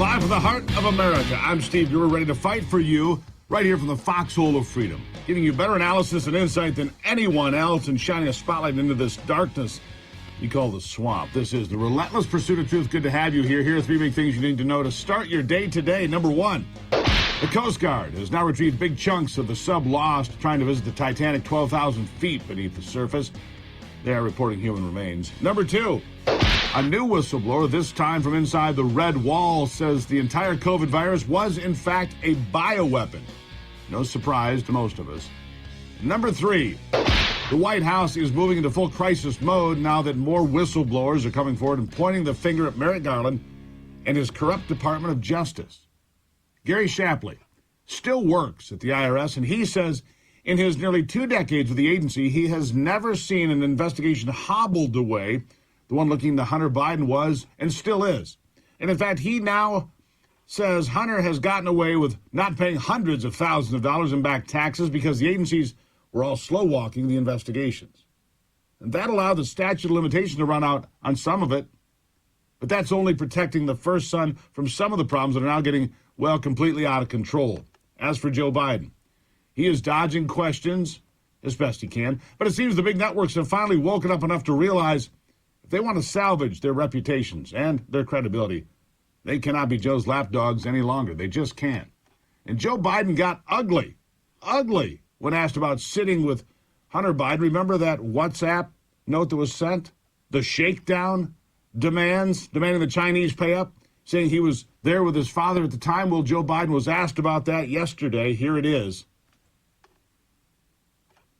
Live from the heart of America, I'm Steve Gruber, ready to fight for you right here from the foxhole of freedom, giving you better analysis and insight than anyone else and shining a spotlight into this darkness we call the swamp. This is the relentless pursuit of truth. Good to have you here. Here are three big things you need to know to start your day today. Number one, the Coast Guard has now retrieved big chunks of the sub lost, trying to visit the Titanic 12,000 feet beneath the surface. They are reporting human remains. Number two, a new whistleblower, this time from inside the red wall, says the entire COVID virus was, in fact, a bioweapon. No surprise to most of us. Number three, the White House is moving into full crisis mode now that more whistleblowers are coming forward and pointing the finger at Merrick Garland and his corrupt Department of Justice. Gary Shapley still works at the IRS, and he says in his nearly 2 decades with the agency, he has never seen an investigation hobbled away. The one looking into Hunter Biden was and still is. And in fact, he now says Hunter has gotten away with not paying hundreds of thousands of dollars in back taxes because the agencies were all slow-walking the investigations. And that allowed the statute of limitations to run out on some of it. But that's only protecting the first son from some of the problems that are now getting, well, completely out of control. As for Joe Biden, he is dodging questions as best he can, but it seems the big networks have finally woken up enough to realize if they want to salvage their reputations and their credibility, they cannot be Joe's lapdogs any longer. They just can't. And Joe Biden got ugly when asked about sitting with Hunter Biden. Remember that WhatsApp note that was sent? The shakedown demanding the Chinese pay up, saying he was there with his father at the time. Well, Joe Biden was asked about that yesterday. Here it is.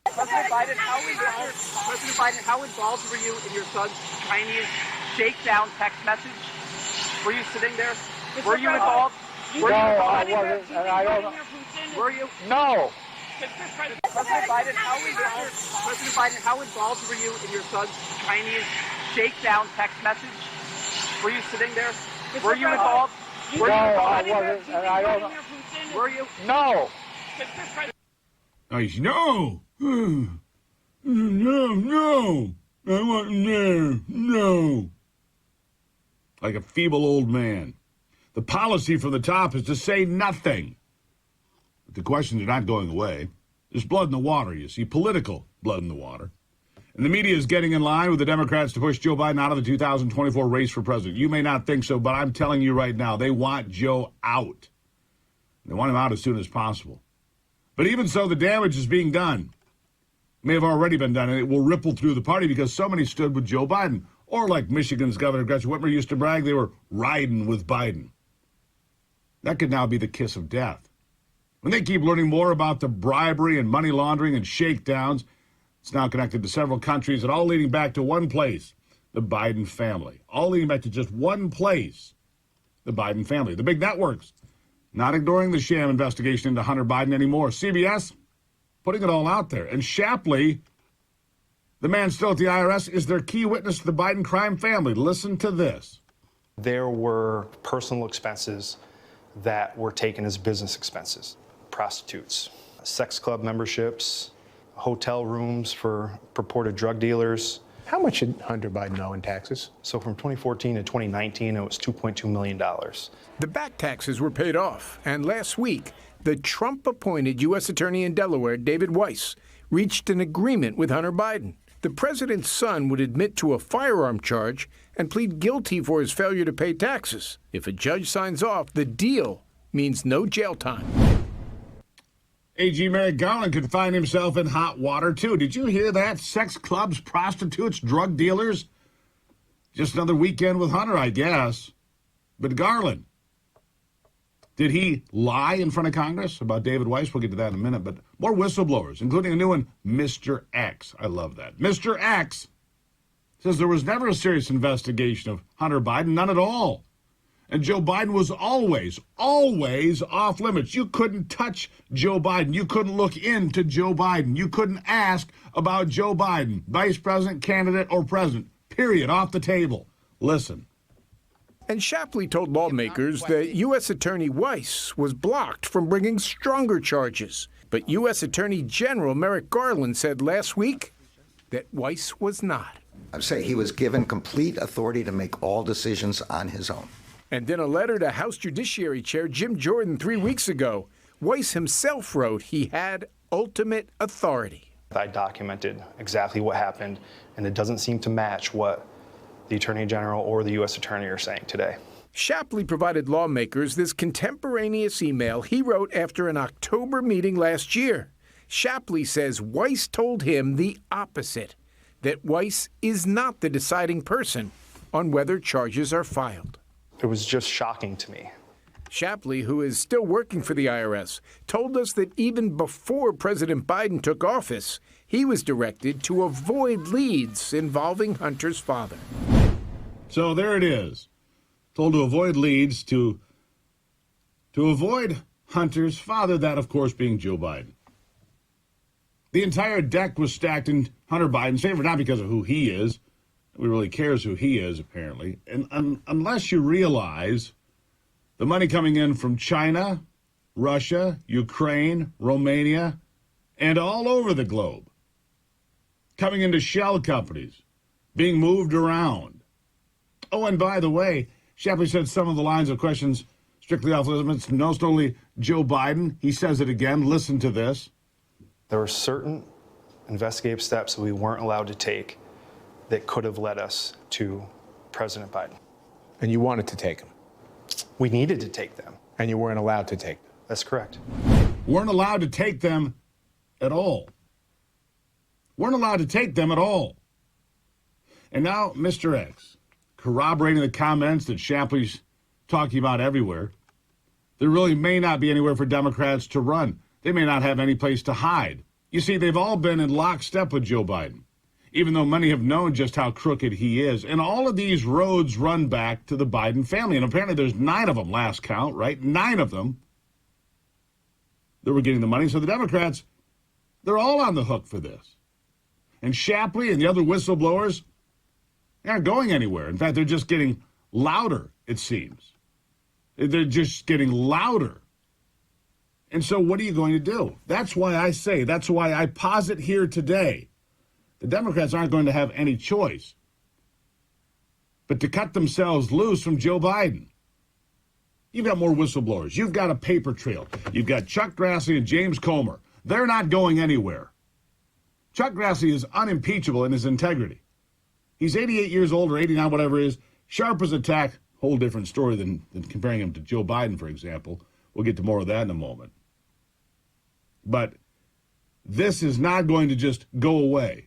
President Biden, how involved were you in your son's Chinese shakedown text message? Were you sitting there? Were you involved? No, I wasn't, and I don't know. Were you? No. President Biden, how involved were you in your son's Chinese shakedown text message? Were you sitting there? Were you involved? No, I wasn't, and I don't know. Were you? No. No, I wasn't there, no. Like a feeble old man. The policy from the top is to say nothing. But the questions are not going away. There's blood in the water, you see, political blood in the water. And the media is getting in line with the Democrats to push Joe Biden out of the 2024 race for president. You may not think so, but I'm telling you right now, they want Joe out. They want him out as soon as possible. But even so, the damage is being done. May have already been done, and it will ripple through the party because so many stood with Joe Biden. Or like Michigan's Governor Gretchen Whitmer used to brag, they were riding with Biden. That could now be the kiss of death. When they keep learning more about the bribery and money laundering and shakedowns, it's now connected to several countries and all leading back to one place, the Biden family. All leading back to just one place, the Biden family. The big networks not ignoring the sham investigation into Hunter Biden anymore. CBS putting it all out there. And Shapley, the man still at the IRS, is their key witness to the Biden crime family. Listen to this. There were personal expenses that were taken as business expenses. Prostitutes, sex club memberships, hotel rooms for purported drug dealers. How much did Hunter Biden owe in taxes? So from 2014 to 2019, it was $2.2 million. The back taxes were paid off, and last week, the Trump-appointed U.S. Attorney in Delaware, David Weiss, reached an agreement with Hunter Biden. The president's son would admit to a firearm charge and plead guilty for his failure to pay taxes. If a judge signs off, the deal means no jail time. AG Merrick Garland could find himself in hot water, too. Did you hear that? Sex clubs, prostitutes, drug dealers. Just another weekend with Hunter, I guess. But Garland, did he lie in front of Congress about David Weiss? We'll get to that in a minute. But more whistleblowers, including a new one, Mr. X. I love that. Mr. X says there was never a serious investigation of Hunter Biden, none at all. And Joe Biden was always off limits. You couldn't touch Joe Biden. You couldn't look into Joe Biden. You couldn't ask about Joe Biden, vice president, candidate, or president. Period. Off the table. Listen. And Shapley told lawmakers that U.S. Attorney Weiss was blocked from bringing stronger charges. But U.S. Attorney General Merrick Garland said last week that Weiss was not. I say he was given complete authority to make all decisions on his own. And in a letter to House Judiciary Chair Jim Jordan 3 weeks ago, Weiss himself wrote he had ultimate authority. I documented exactly what happened, and it doesn't seem to match what the Attorney General or the U.S. Attorney are saying today. Shapley provided lawmakers this contemporaneous email he wrote after an October meeting last year. Shapley says Weiss told him the opposite, that Weiss is not the deciding person on whether charges are filed. It was just shocking to me. Shapley, who is still working for the IRS, told us that even before President Biden took office, he was directed to avoid leads involving Hunter's father. So there it is. Told to avoid leads to avoid Hunter's father, that, of course, being Joe Biden. The entire deck was stacked in Hunter Biden's favor, not because of who he is. Nobody really cares who he is, apparently. And unless you realize the money coming in from China, Russia, Ukraine, Romania, and all over the globe, coming into shell companies, being moved around. Oh, and by the way, Shapley said some of the lines of questions strictly off limits, most only Joe Biden. He says it again. Listen to this. There were certain investigative steps that we weren't allowed to take that could have led us to President Biden. And you wanted to take them. We needed to take them. And you weren't allowed to take them. That's correct. Weren't allowed to take them at all. Weren't allowed to take them at all. And now, Mr. X, corroborating the comments that Shapley's talking about everywhere, there really may not be anywhere for Democrats to run. They may not have any place to hide. You see, they've all been in lockstep with Joe Biden, even though many have known just how crooked he is. And all of these roads run back to the Biden family. And apparently there's 9 of them, last count, right? 9 of them that were getting the money. So the Democrats, they're all on the hook for this. And Shapley and the other whistleblowers, they aren't going anywhere. In fact, they're just getting louder, it seems. They're just getting louder. And so what are you going to do? That's why I posit here today, the Democrats aren't going to have any choice but to cut themselves loose from Joe Biden. You've got more whistleblowers. You've got a paper trail. You've got Chuck Grassley and James Comer. They're not going anywhere. Chuck Grassley is unimpeachable in his integrity. He's 88 years old or 89, whatever it is, sharp as a tack. Whole different story than comparing him to Joe Biden, for example. We'll get to more of that in a moment. But this is not going to just go away.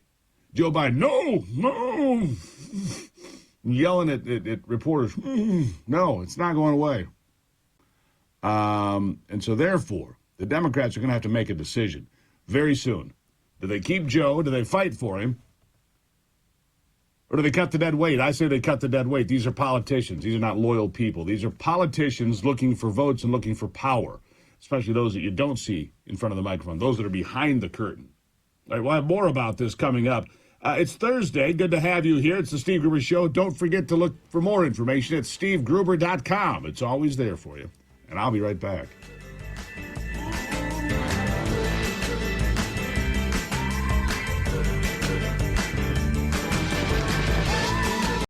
Joe Biden, no, yelling at reporters, no, it's not going away. And so therefore, the Democrats are going to have to make a decision very soon. Do they keep Joe? Do they fight for him? Or do they cut the dead weight? I say they cut the dead weight. These are politicians. These are not loyal people. These are politicians looking for votes and looking for power, especially those that you don't see in front of the microphone, those that are behind the curtain. All right, we'll have more about this coming up. It's Thursday. Good to have you here. It's the Steve Gruber Show. Don't forget to look for more information at stevegruber.com. It's always there for you. And I'll be right back.